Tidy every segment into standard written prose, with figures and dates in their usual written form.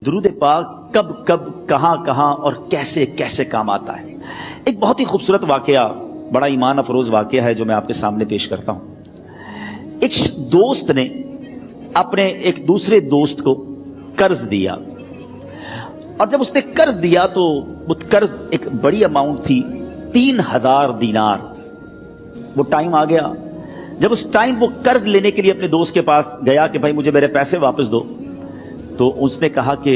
درود پاک کب کب کہاں کہاں اور کیسے کیسے کام آتا ہے۔ ایک بہت ہی خوبصورت واقعہ، بڑا ایمان افروز واقعہ ہے جو میں آپ کے سامنے پیش کرتا ہوں۔ ایک دوست نے اپنے ایک دوسرے دوست کو قرض دیا، اور جب اس نے قرض دیا تو وہ قرض ایک بڑی اماؤنٹ تھی، 3000 دینار۔ وہ ٹائم آ گیا جب اس ٹائم وہ قرض لینے کے لیے اپنے دوست کے پاس گیا کہ بھائی مجھے میرے پیسے واپس دو، تو اس نے کہا کہ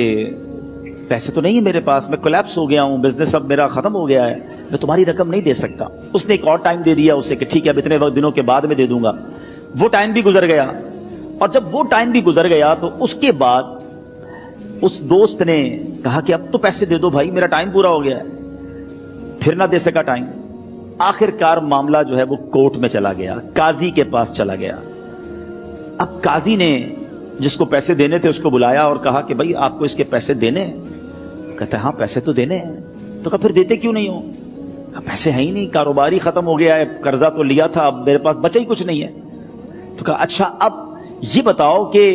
پیسے تو نہیں ہے میرے پاس، میں کولیپس ہو گیا ہوں، بزنس اب میرا ختم ہو گیا ہے، میں تمہاری رقم نہیں دے سکتا۔ اس نے ایک اور ٹائم دے دیا اسے کہ ٹھیک ہے اب اتنے دنوں کے بعد میں دے دوں گا۔ وہ ٹائم بھی گزر گیا، اور جب وہ ٹائم بھی گزر گیا تو اس کے بعد اس دوست نے کہا کہ اب تو پیسے دے دو بھائی، میرا ٹائم پورا ہو گیا ہے۔ پھر نہ دے سکا ٹائم۔ آخر کار معاملہ جو ہے وہ کورٹ میں چلا گیا، قاضی کے پاس چلا گیا۔ اب قاضی نے جس کو پیسے دینے تھے اس کو بلایا اور کہا کہ بھائی آپ کو اس کے پیسے دینے ہیں؟ کہتا ہے ہاں پیسے تو دینے ہیں۔ تو کہا پھر دیتے کیوں نہیں ہو؟ کہا پیسے ہیں ہی نہیں، کاروبار ہی ختم ہو گیا ہے، قرضہ تو لیا تھا، اب میرے پاس بچا ہی کچھ نہیں ہے۔ تو کہا اچھا اب یہ بتاؤ کہ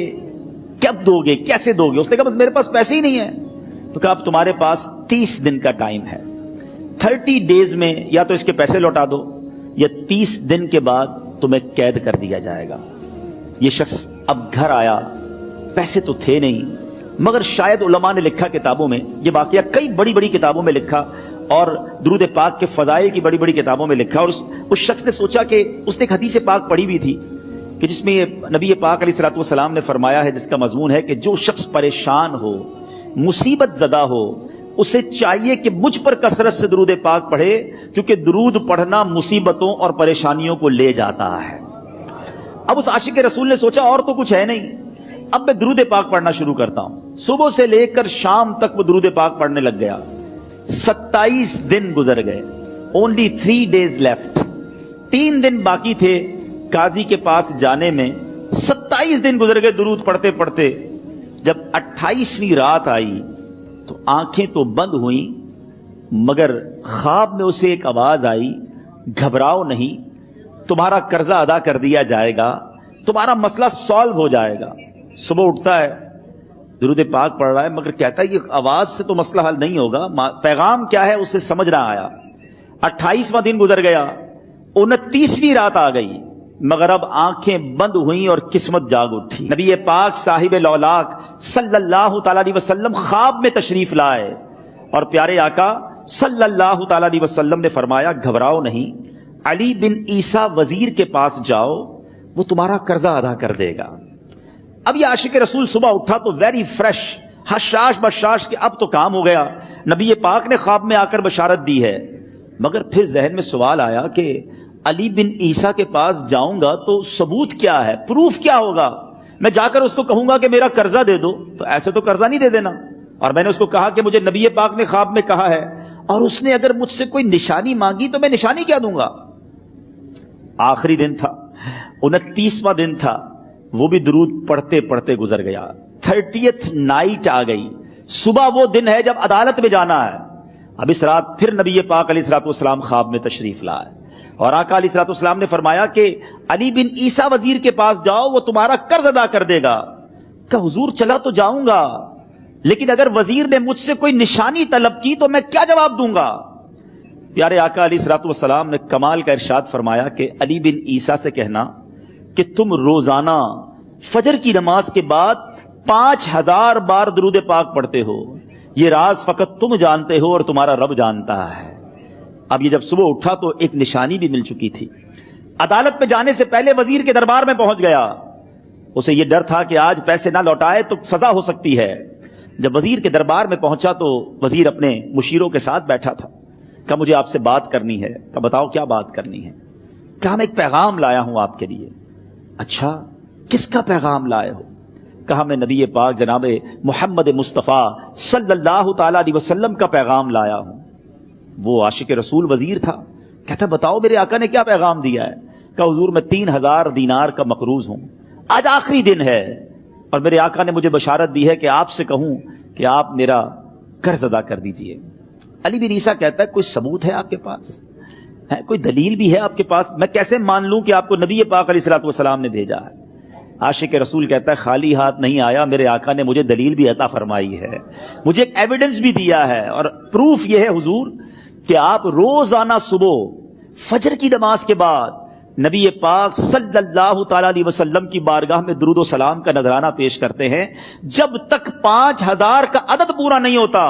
کب دو گے، کیسے دو گے؟ اس نے کہا بس میرے پاس پیسے ہی نہیں ہے۔ تو کہا اب تمہارے پاس 30 دن کا ٹائم ہے، 30 ڈیز میں یا تو اس کے پیسے لوٹا دو یا 30 دن کے بعد تمہیں قید کر دیا جائے گا۔ یہ شخص اب گھر آیا، پیسے تو تھے نہیں، مگر شاید علماء نے لکھا کتابوں میں، یہ واقعہ کئی بڑی بڑی کتابوں میں لکھا اور درود پاک کے فضائل کی بڑی بڑی کتابوں میں لکھا، اور اس شخص نے سوچا کہ اس نے ایک حدیث پاک پڑھی ہوئی تھی کہ جس میں نبی پاک علیہ الصلوۃ والسلام نے فرمایا ہے، جس کا مضمون ہے کہ جو شخص پریشان ہو، مصیبت زدہ ہو، اسے چاہیے کہ مجھ پر کثرت سے درود پاک پڑھے، کیونکہ درود پڑھنا مصیبتوں اور پریشانیوں کو لے جاتا ہے۔ اب اس عاشق رسول نے سوچا اور تو کچھ ہے نہیں، اب میں درود پاک پڑھنا شروع کرتا ہوں۔ صبح سے لے کر شام تک وہ درود پاک پڑھنے لگ گیا۔ 27 دن گزر گئے، only 3 days left، 3 دن باقی تھے قاضی کے پاس جانے میں۔ 27 دن گزر گئے درود پڑھتے پڑھتے۔ جب 28ویں رات آئی تو آنکھیں تو بند ہوئیں، مگر خواب میں اسے ایک آواز آئی، گھبراؤ نہیں، تمہارا قرضہ ادا کر دیا جائے گا، تمہارا مسئلہ سالو ہو جائے گا۔ صبح اٹھتا ہے، درود پاک پڑھ رہا ہے، مگر کہتا ہے یہ آواز سے تو مسئلہ حل نہیں ہوگا، پیغام کیا ہے اسے سمجھ نہ آیا۔ 28واں دن گزر گیا، 29ویں رات آ گئی، مگر اب آنکھیں بند ہوئیں اور قسمت جاگ اٹھی۔ نبی پاک صاحب لولاک صلی اللہ تعالی علیہ وسلم خواب میں تشریف لائے، اور پیارے آقا صلی اللہ تعالی علیہ وسلم نے فرمایا گھبراؤ نہیں، علی بن عیسیٰ وزیر کے پاس جاؤ، وہ تمہارا قرضہ ادا کر دے گا۔ اب یہ عاشق رسول صبح اٹھا تو ویری فریش، حشاش بشاش کہ اب تو کام ہو گیا، نبی پاک نے خواب میں آ کر بشارت دی ہے۔ مگر پھر ذہن میں سوال آیا کہ علی بن عیسیٰ کے پاس جاؤں گا تو ثبوت کیا ہے، پروف کیا ہوگا؟ میں جا کر اس کو کہوں گا کہ میرا قرضہ دے دو تو ایسے تو قرضہ نہیں دے دینا، اور میں نے اس کو کہا کہ مجھے نبی پاک نے خواب میں کہا ہے، اور اس نے اگر مجھ سے کوئی نشانی مانگی تو میں نشانی کیا دوں گا؟ آخری دن تھا، 29واں دن تھا، وہ بھی درود پڑھتے پڑھتے گزر گیا۔ 30th نائٹ آ گئی، صبح وہ دن ہے جب عدالت میں جانا ہے۔ اب اس رات پھر نبی پاک علیہ الصلوۃ والسلام خواب میں تشریف لائے، اور آقا علیہ الصلوۃ والسلام نے فرمایا کہ علی بن عیسیٰ وزیر کے پاس جاؤ، وہ تمہارا قرض ادا کر دے گا۔ کہ حضور چلا تو جاؤں گا، لیکن اگر وزیر نے مجھ سے کوئی نشانی طلب کی تو میں کیا جواب دوں گا؟ پیارے آقا علیہ الصلوۃ والسلام نے کمال کا ارشاد فرمایا کہ علی بن عیسیٰ سے کہنا کہ تم روزانہ فجر کی نماز کے بعد 5000 بار درود پاک پڑھتے ہو، یہ راز فقط تم جانتے ہو اور تمہارا رب جانتا ہے۔ اب یہ جب صبح اٹھا تو ایک نشانی بھی مل چکی تھی۔ عدالت میں جانے سے پہلے وزیر کے دربار میں پہنچ گیا، اسے یہ ڈر تھا کہ آج پیسے نہ لوٹائے تو سزا ہو سکتی ہے۔ جب وزیر کے دربار میں پہنچا تو وزیر اپنے مشیروں کے ساتھ بیٹھا تھا۔ کہا مجھے آپ سے بات کرنی ہے۔ کہا بتاؤ کیا بات کرنی ہے؟ کہا میں ایک پیغام لایا ہوں آپ کے لیے۔ اچھا کس کا پیغام لائے ہو؟ کہا میں نبی پاک جناب محمد مصطفیٰ صلی اللہ تعالی علیہ وسلم کا پیغام لایا ہوں۔ وہ عاشق رسول وزیر تھا، کہتا بتاؤ میرے آقا نے کیا پیغام دیا ہے؟ کہا حضور میں 3000 دینار کا مقروض ہوں، آج آخری دن ہے، اور میرے آقا نے مجھے بشارت دی ہے کہ آپ سے کہوں کہ آپ میرا قرض ادا کر دیجئے۔ علی بن عیسیٰ کہتا ہے کوئی ثبوت ہے آپ کے پاس؟ کوئی دلیل بھی ہے آپ کے پاس؟ میں کیسے مان لوں کہ آپ کو نبی پاک علیہ الصلوۃ والسلام نے بھیجا ہے؟ عاشق رسول کہتا ہے خالی ہاتھ نہیں آیا، میرے آقا نے مجھے دلیل بھی عطا فرمائی ہے، مجھے ایک ایویڈنس بھی دیا ہے، اور پروف یہ ہے حضور کہ آپ روزانہ صبح فجر کی نماز کے بعد نبی پاک صلی اللہ تعالی علیہ وسلم کی بارگاہ میں درود و سلام کا نذرانہ پیش کرتے ہیں. جب تک 5000 کا عدد پورا نہیں ہوتا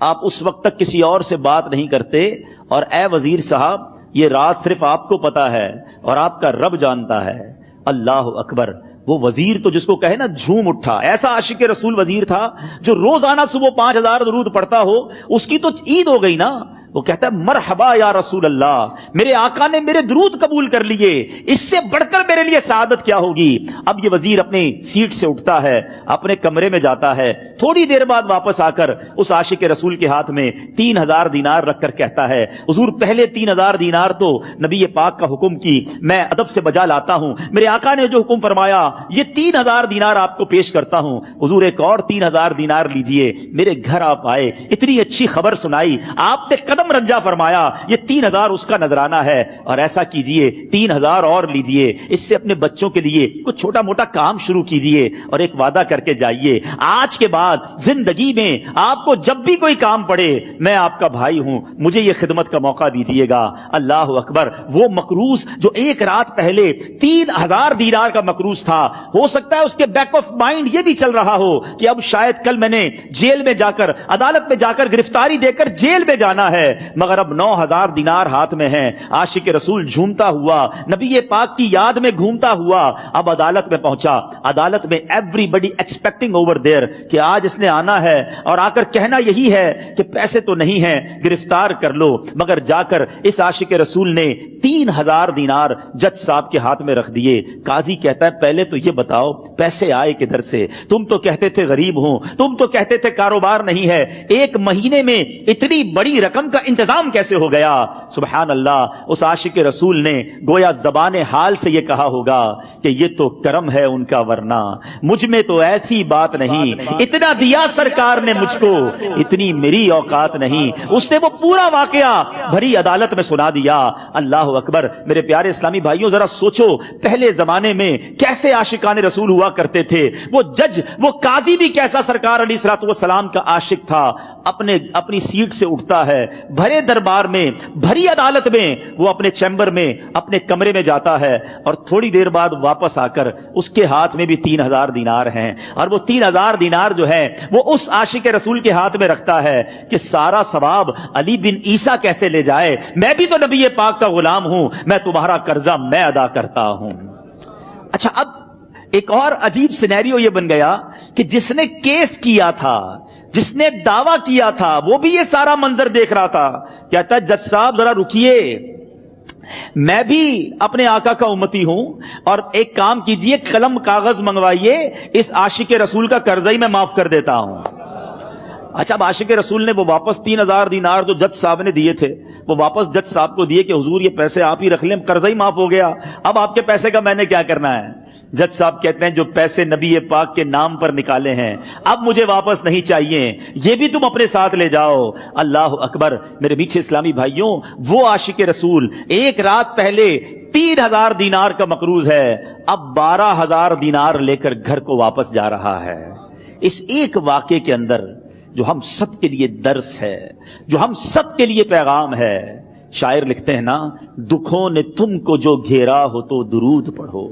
آپ اس وقت تک کسی اور سے بات نہیں کرتے. اور اے وزیر صاحب، یہ رات صرف آپ کو پتا ہے اور آپ کا رب جانتا ہے. اللہ اکبر. وہ وزیر تو جس کو کہے نا جھوم اٹھا، ایسا عاشق رسول وزیر تھا جو روزانہ صبح 5000 درود پڑھتا ہو. اس کی تو عید ہو گئی نا. وہ کہتا ہے مرحبا یا رسول اللہ، میرے آقا نے میرے درود قبول کر لیے، اس سے بڑھ کر میرے لیے سعادت کیا ہوگی. اب یہ وزیر اپنی سیٹ سے اٹھتا ہے، اپنے کمرے میں جاتا ہے، تھوڑی دیر بعد واپس آ کر اس عاشق رسول کے ہاتھ میں 3000 دینار رکھ کر کہتا ہے حضور پہلے 3000 دینار تو نبی پاک کا حکم کی میں ادب سے بجا لاتا ہوں، میرے آقا نے جو حکم فرمایا یہ 3000 دینار آپ کو پیش کرتا ہوں. حضور ایک اور 3000 دینار لیجئے. میرے گھر آپ آئے، اتنی اچھی خبر سنائی، آپ نے قدم رنجا فرمایا، یہ 3000 اس کا نذرانہ ہے. اور ایسا کیجئے 3000 اور لیجئے، اس سے اپنے بچوں کے لیے کچھ چھوٹا موٹا کام شروع کیجئے اور ایک وعدہ کر کے جائیے، آج کے بعد زندگی میں آپ کو جب بھی کوئی کام پڑے میں آپ کا بھائی ہوں، مجھے یہ خدمت کا موقع دیجئے گا. اللہ اکبر. وہ مقروض جو ایک رات پہلے 3000 دینار کا مقروض تھا، ہو سکتا ہے اس کے بیک آف مائنڈ یہ بھی چل رہا ہو کہ اب شاید کل میں نے جیل میں جا کر، عدالت میں جا کر گرفتاری دے کر جیل میں جانا ہے، مگر اب 9000 دینار ہاتھ میں ہیں. عاشق رسول جھومتا ہوا نبی پاک کی یاد میں گھومتا ہوا اب عدالت میں پہنچا. عدالت میں everybody expecting over there کہ آج اس نے آنا ہے اور آ کر کہنا یہی ہے کہ پیسے تو نہیں ہیں، گرفتار کر لو. مگر جا کر اس عاشق رسول نے 3000 دینار جج صاحب کے ہاتھ میں رکھ دیے. قاضی کہتا ہے پہلے تو یہ بتاؤ پیسے آئے کدھر سے؟ تم تو کہتے تھے غریب ہوں، تم تو کہتے تھے کاروبار نہیں ہے، ایک مہینے میں اتنی بڑی رقم کا انتظام کیسے ہو گیا؟ سبحان اللہ. اس عاشق رسول نے گویا زبان حال سے یہ کہا ہوگا کہ یہ تو کرم ہے ان کا، ورنہ مجھ میں تو ایسی بات نہیں، اتنا دیا سرکار نے مجھ کو، اتنی میری اوقات نہیں. اس نے وہ پورا واقعہ بھری عدالت میں سنا دیا. اللہ اکبر. میرے پیارے اسلامی بھائیوں ذرا سوچو پہلے زمانے میں کیسے عاشقان رسول ہوا کرتے تھے. وہ جج، وہ قاضی بھی کیسا سرکار علیہ الصلوۃ والسلام کا عاشق تھا. اپنی سیٹ سے اٹھتا ہے، بھرے دربار میں، بھری عدالت میں، وہ اپنے چیمبر میں، اپنے کمرے میں جاتا ہے اور تھوڑی دیر بعد واپس آ کر اس کے ہاتھ میں بھی 3000 دینار ہیں. اور وہ 3000 دینار جو ہے وہ اس عاشق رسول کے ہاتھ میں رکھتا ہے کہ سارا ثواب علی بن عیسیٰ کیسے لے جائے، میں بھی تو نبی پاک کا غلام ہوں، میں تمہارا قرضہ میں ادا کرتا ہوں. اچھا، اب ایک اور عجیب سینیریو یہ بن گیا کہ جس نے کیس کیا تھا، جس نے دعویٰ کیا تھا، وہ بھی یہ سارا منظر دیکھ رہا تھا. کہتا ہے جج صاحب ذرا رکیے، میں بھی اپنے آقا کا امتی ہوں، اور ایک کام کیجئے، قلم کاغذ منگوائیے، اس عاشق رسول کا قرضہ ہی میں معاف کر دیتا ہوں. اچھا، اب عاشق رسول نے وہ واپس 3000 دینار جو جج صاحب نے دیے تھے وہ واپس جج صاحب کو دیے کہ حضور یہ پیسے آپ ہی رکھ لیں، قرضہ ہی معاف ہو گیا، اب آپ کے پیسے کا میں نے کیا کرنا ہے؟ جج صاحب کہتے ہیں جو پیسے نبی پاک کے نام پر نکالے ہیں اب مجھے واپس نہیں چاہیے، یہ بھی تم اپنے ساتھ لے جاؤ. اللہ اکبر. میرے میٹھے اسلامی بھائیوں، وہ عاشق رسول ایک رات پہلے 3000 دینار کا مقروض ہے، اب 12000 دینار لے کر گھر کو واپس جا رہا ہے. اس ایک واقعے کے اندر جو ہم سب کے لیے درس ہے، جو ہم سب کے لیے پیغام ہے. شاعر لکھتے ہیں نا، دکھوں نے تم کو جو گھیرا ہو تو درود پڑھو،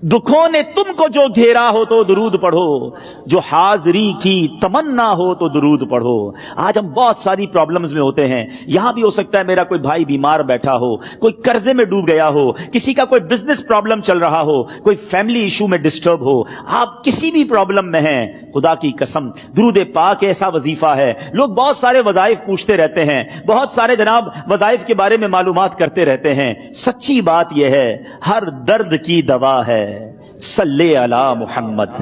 دکھوں نے تم کو جو گھیرا ہو تو درود پڑھو، جو حاضری کی تمنا ہو تو درود پڑھو. آج ہم بہت ساری پرابلمز میں ہوتے ہیں. یہاں بھی ہو سکتا ہے میرا کوئی بھائی بیمار بیٹھا ہو، کوئی قرضے میں ڈوب گیا ہو، کسی کا کوئی بزنس پرابلم چل رہا ہو، کوئی فیملی ایشو میں ڈسٹرب ہو، آپ کسی بھی پرابلم میں ہیں، خدا کی قسم درود پاک ایسا وظیفہ ہے. لوگ بہت سارے وظائف پوچھتے رہتے ہیں، بہت سارے جناب وظائف کے بارے میں معلومات کرتے رہتے ہیں. سچی بات یہ ہے ہر درد کی دوا ہے صلی علی محمد،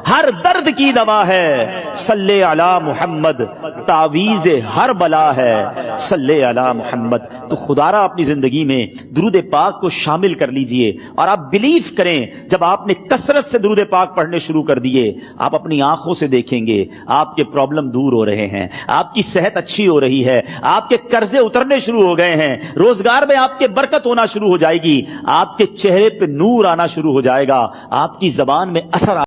ہر درد کی دوا ہے صلی علی محمد، تعویذ ہر بلا ہے صلی علی محمد. تو خدا را اپنی زندگی میں درود پاک کو شامل کر لیجئے، اور آپ بلیف کریں جب آپ نے کثرت سے درود پاک پڑھنے شروع کر دیے آپ اپنی آنکھوں سے دیکھیں گے آپ کے پرابلم دور ہو رہے ہیں، آپ کی صحت اچھی ہو رہی ہے، آپ کے قرضے اترنے شروع ہو گئے ہیں، روزگار میں آپ کے برکت ہونا شروع ہو جائے گی، آپ کے چہرے پہ نور آنا شروع ہو جائے گا. آپ کی زبان میں اثر